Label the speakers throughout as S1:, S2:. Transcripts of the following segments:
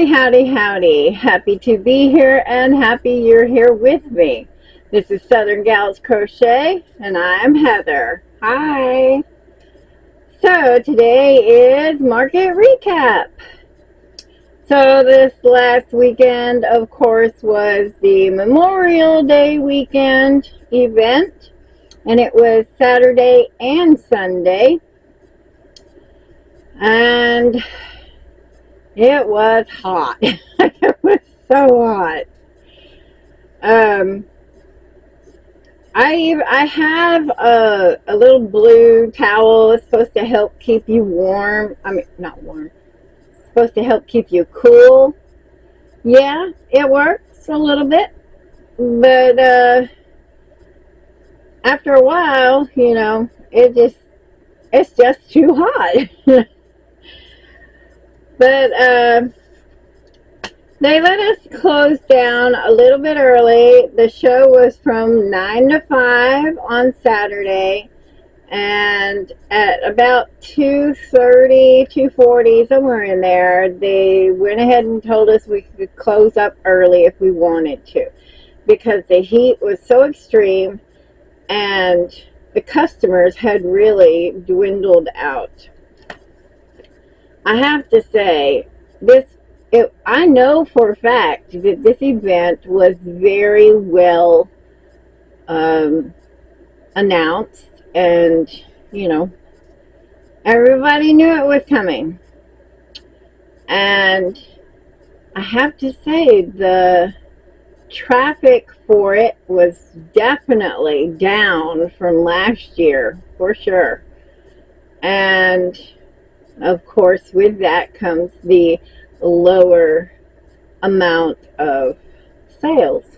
S1: Howdy, howdy, howdy. Happy to be here and happy you're here with me. This is Southern Gals Crochet and I'm Heather. Hi. So today is market recap. So this last weekend, of course, was the Memorial Day weekend event, and it was Saturday and Sunday. And it was hot. It was so hot. I have a little blue towel. It's supposed to help keep you warm. I mean, not warm. It's supposed to help keep you cool. Yeah, it works a little bit, but after a while, it's just too hot. But they let us close down a little bit early. The show was from 9 to 5 on Saturday, and at about 2:30, 2:40, somewhere in there, they went ahead and told us we could close up early if we wanted to, because the heat was so extreme and the customers had really dwindled out. I have to say, I know for a fact that this event was very well announced, and everybody knew it was coming. And I have to say, the traffic for it was definitely down from last year, for sure. And of course, with that comes the lower amount of sales.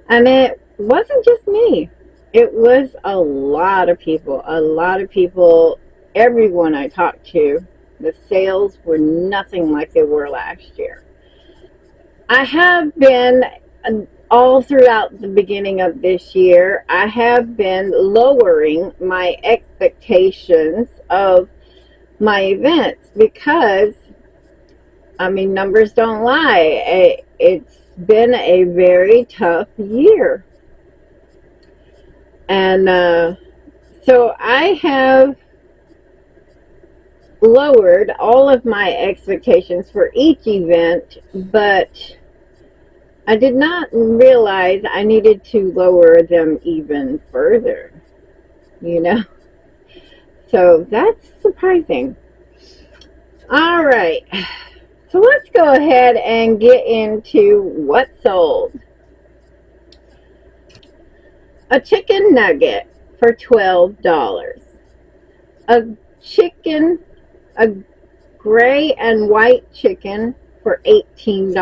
S1: And it wasn't just me. It was a lot of people. Everyone I talked to, the sales were nothing like they were last year. I have been, all throughout the beginning of this year, I have been lowering my expectations of my events, because numbers don't lie. It's been a very tough year, and so I have lowered all of my expectations for each event, but I did not realize I needed to lower them even further, So that's surprising. All right. So let's go ahead and get into what sold. A chicken nugget for $12. A gray and white chicken for $18.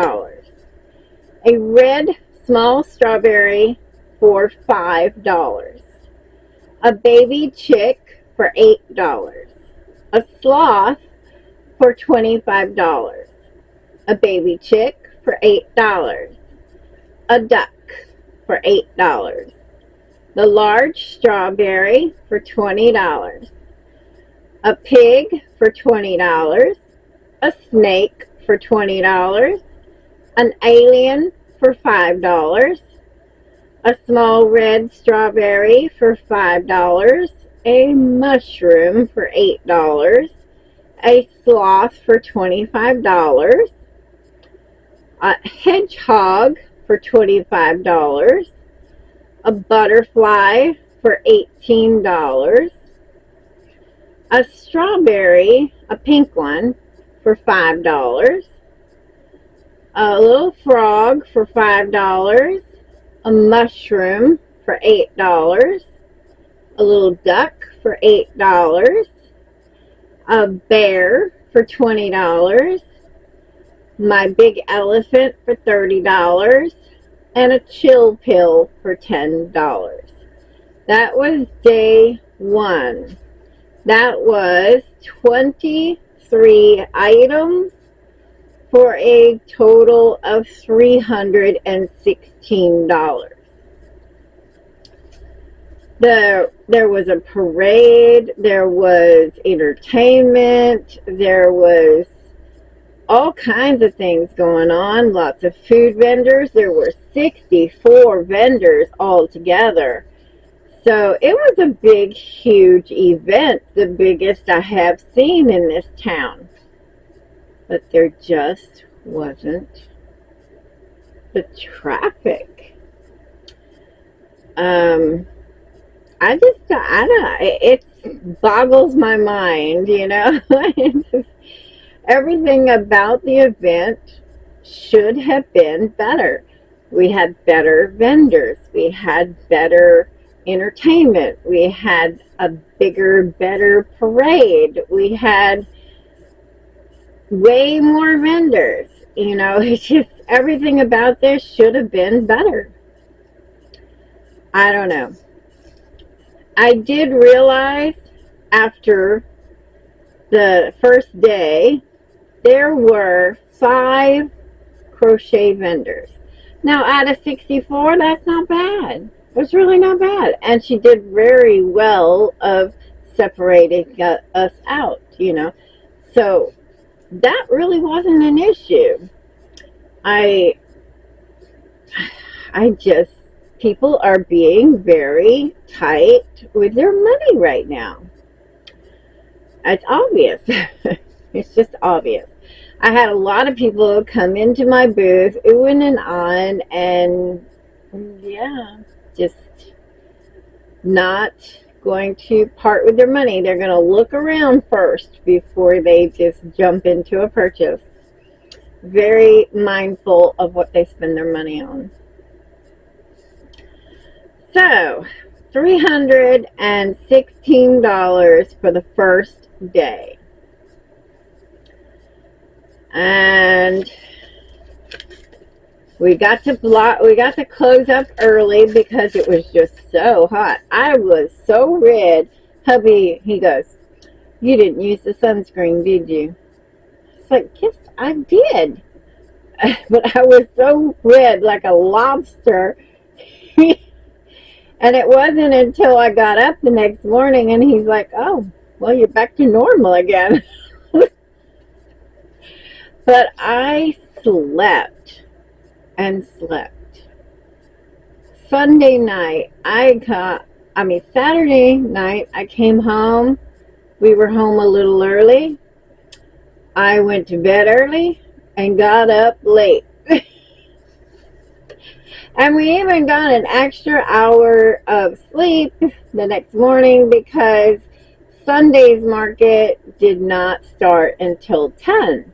S1: A red small strawberry for $5. A baby chick for $8. A sloth for $25. A baby chick for $8. A duck for $8. The large strawberry for $20. A pig for $20. A snake for $20. An alien for $5. A small red strawberry for $5. A mushroom for $8. A sloth for $25. A hedgehog for $25. A butterfly for $18. A strawberry, a pink one, for $5. A little frog for $5. A mushroom for $8. A little duck for $8. A bear for $20. My big elephant for $30. And a chill pill for $10. That was day one. That was 23 items for a total of $316. There was a parade, there was entertainment, there was all kinds of things going on, lots of food vendors. There were 64 vendors all together. So it was a big, huge event, the biggest I have seen in this town. But there just wasn't the traffic. I don't, it boggles my mind, you know. Everything about the event should have been better. We had better vendors. We had better entertainment. We had a bigger, better parade. We had way more vendors. You know, it's just everything about this should have been better. I don't know. I did realize after the first day there were 5 crochet vendors. Now out of 64, that's not bad. It's really not bad. And she did very well of separating us out, you know. So that really wasn't an issue. I just, people are being very tight with their money right now. It's obvious. It's just obvious. I had a lot of people come into my booth, oohing and ahhing, and yeah, just not going to part with their money. They're going to look around first before they just jump into a purchase. Very mindful of what they spend their money on. So, $316 for the first day. And we got to close up early because it was just so hot. I was so red. Hubby, he goes, "You didn't use the sunscreen, did you?" It's like, yes, I did. But I was so red like a lobster. And it wasn't until I got up the next morning and he's like, "Oh, well, you're back to normal again." But I slept and slept. Saturday night, I came home. We were home a little early. I went to bed early and got up late. And we even got an extra hour of sleep the next morning because Sunday's market did not start until 10.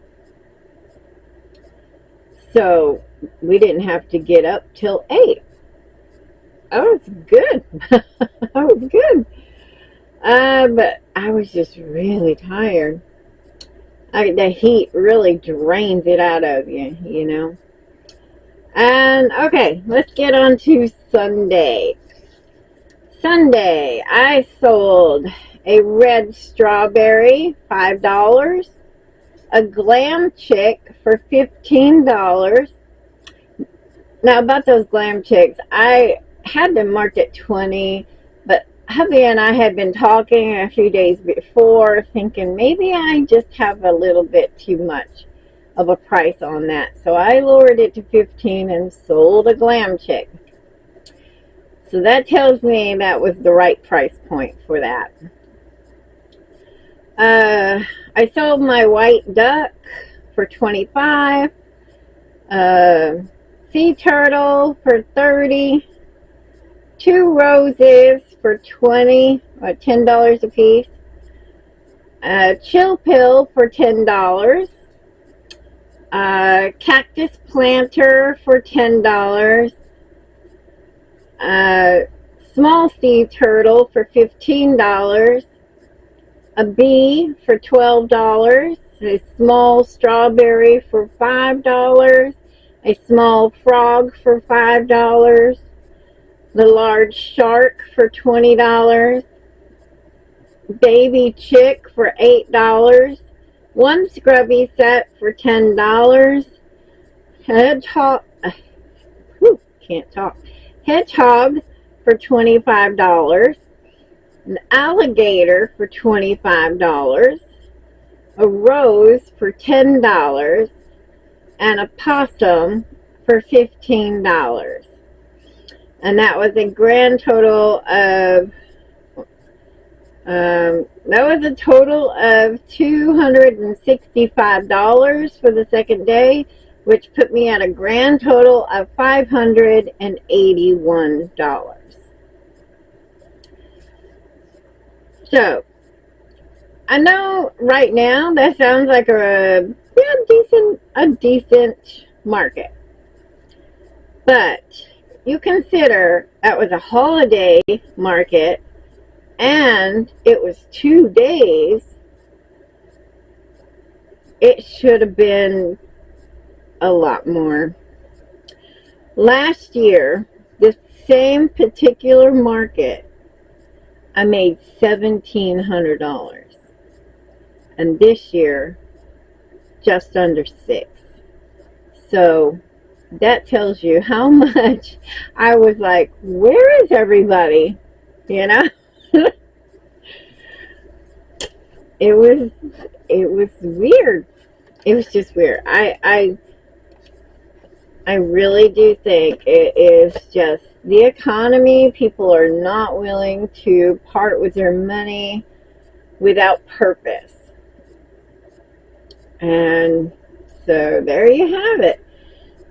S1: So we didn't have to get up till 8. That was good. That was good. But I was just really tired. The heat really drains it out of you, you know. And okay, let's get on to Sunday. Sunday, I sold a red strawberry, $5. A glam chick for $15. Now about those glam chicks, I had them marked at 20, but hubby and I had been talking a few days before, thinking maybe I just have a little bit too much of a price on that. So I lowered it to 15 and sold a glam chick. So that tells me that was the right price point for that. I sold my white duck for $25. Sea turtle for $30. 2 roses for $10 a piece. Chill pill for $10. Cactus planter for $10. Small sea turtle for $15. A bee for $12. A small strawberry for $5. A small frog for $5. The large shark for $20. Baby chick for $8. 1 scrubby set for $10. Hedgehog for $25. An alligator for $25. a rose for $10, and a possum for $15. And that was a grand total of $265 for the second day, which put me at a grand total of $581. So, I know right now that sounds like a decent market. But you consider that was a holiday market and it was 2 days. It should have been a lot more. Last year, this same particular market, I made $1,700. And this year, just under $6. So that tells you how much I was like, where is everybody? You know? It was weird. It was just weird. I really do think it is just the economy. People are not willing to part with their money without purpose. And so there you have it.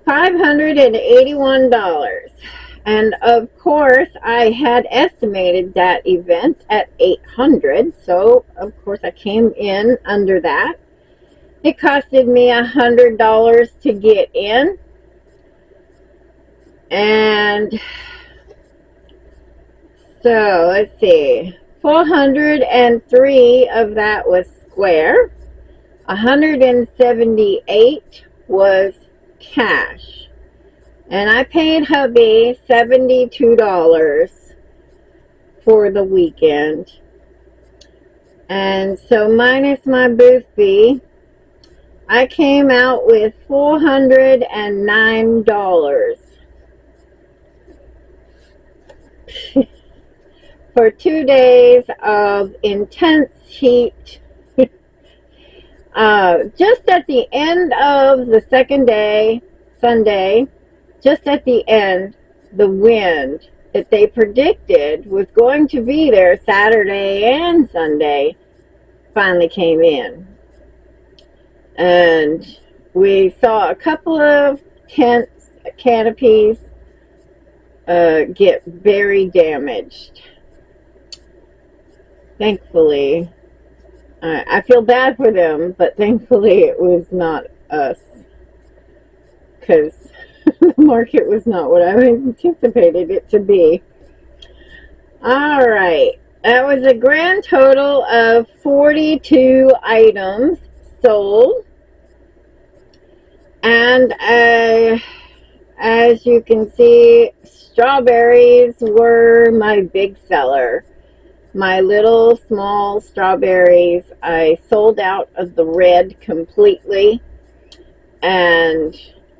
S1: $581. And of course, I had estimated that event at $800. So of course I came in under that. It costed me $100 to get in. And so let's see, 403 of that was square. 178 was cash. And I paid hubby $72 for the weekend. And so minus my booth fee, I came out with $409 for 2 days of intense heat. Just at the end of the second day, Sunday, just at the end, the wind that they predicted was going to be there Saturday and Sunday finally came in. And we saw a couple of tents, canopies, get very damaged. Thankfully, I feel bad for them, but thankfully it was not us, because the market was not what I anticipated it to be. Alright, that was a grand total of 42 items sold. And as you can see, strawberries were my big seller. My little small strawberries, I sold out of the red completely, and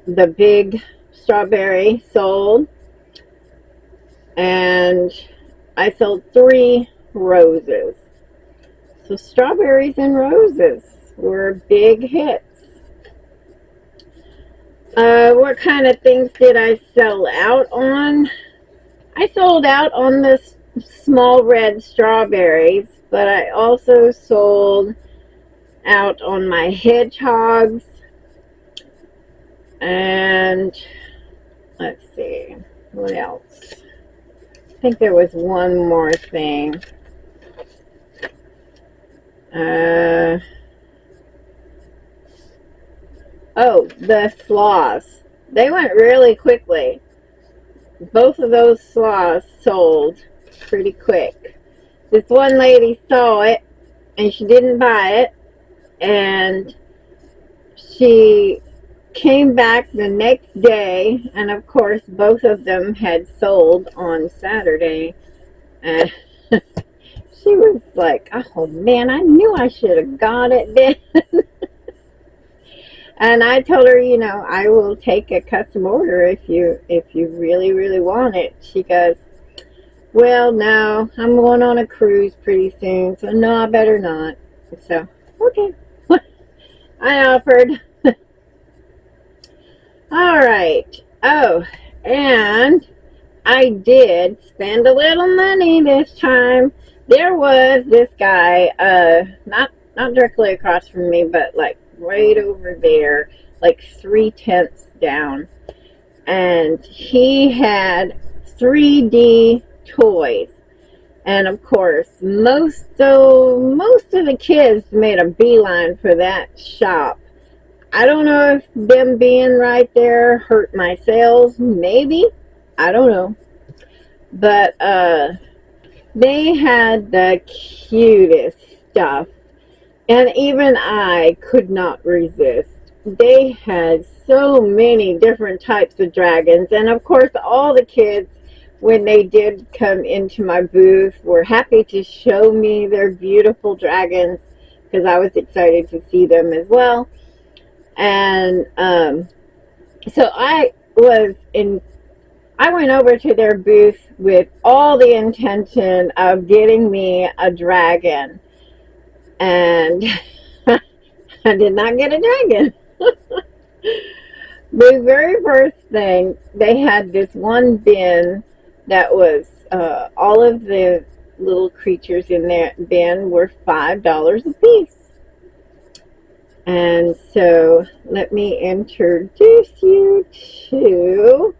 S1: the big strawberry sold, and I sold 3 roses. So strawberries and roses were big hits. What kind of things did I sell out on? I sold out on the small red strawberries, but I also sold out on my hedgehogs. And let's see, what else? I think there was one more thing. Oh, the sloths. They went really quickly. Both of those sloths sold pretty quick. This one lady saw it and she didn't buy it, and she came back the next day, and of course both of them had sold on Saturday, and she was like, oh man, I knew I should have got it then. And I told her, you know, I will take a custom order if you really want it. She goes, well, no, I'm going on a cruise pretty soon, so no, I better not. So, okay. I offered. All right. Oh, and I did spend a little money this time. There was this guy, not directly across from me, but like right over there, like 3 tenths down, and he had 3D toys. And of course, most of the kids made a beeline for that shop. I don't know if them being right there hurt my sales. Maybe. I don't know. But they had the cutest stuff. And even I could not resist. They had so many different types of dragons. And of course, all the kids, when they did come into my booth, were happy to show me their beautiful dragons because I was excited to see them as well. And so I went over to their booth with all the intention of getting me a dragon. And I did not get a dragon. The very first thing, they had this one bin that was all of the little creatures in that bin were $5 a piece. And so let me introduce you to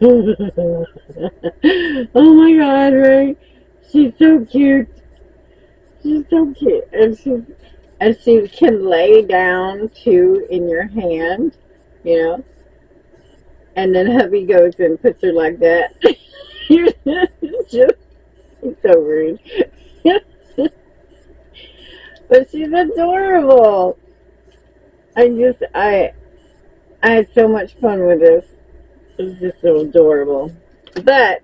S1: oh my god, Ray. She's so cute. She's so cute. And she can lay down too in your hand, you know. And then hubby goes and puts her like that. It's so rude. But she's adorable. I had so much fun with this. It's just so adorable. But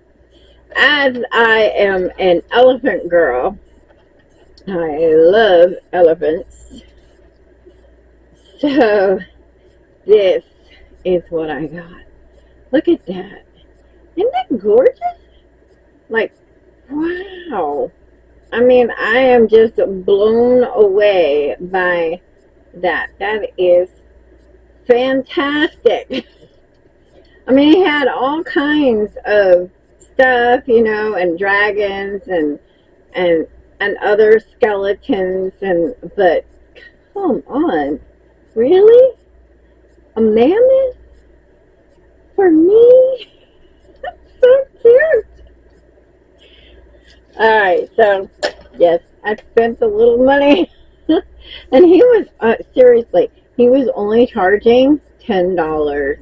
S1: as I am an elephant girl, I love elephants. So this is what I got. Look at that. Isn't that gorgeous? Like, wow. I mean, I am just blown away by that. That is fantastic. I mean, he had all kinds of stuff, you know, and dragons and other skeletons, but come on, really? A mammoth for me? That's so cute. All right, so yes, I spent a little money, and he was seriously, he was only charging $10.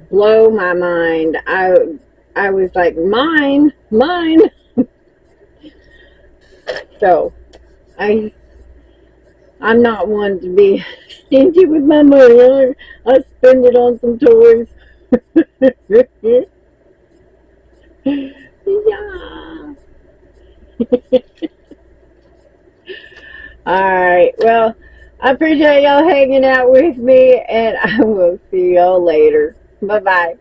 S1: Blow my mind. I was like, mine. So I'm not one to be stingy with my money. I spend it on some toys. Yeah. Alright, well, I appreciate y'all hanging out with me, and I will see y'all later. Bye-bye.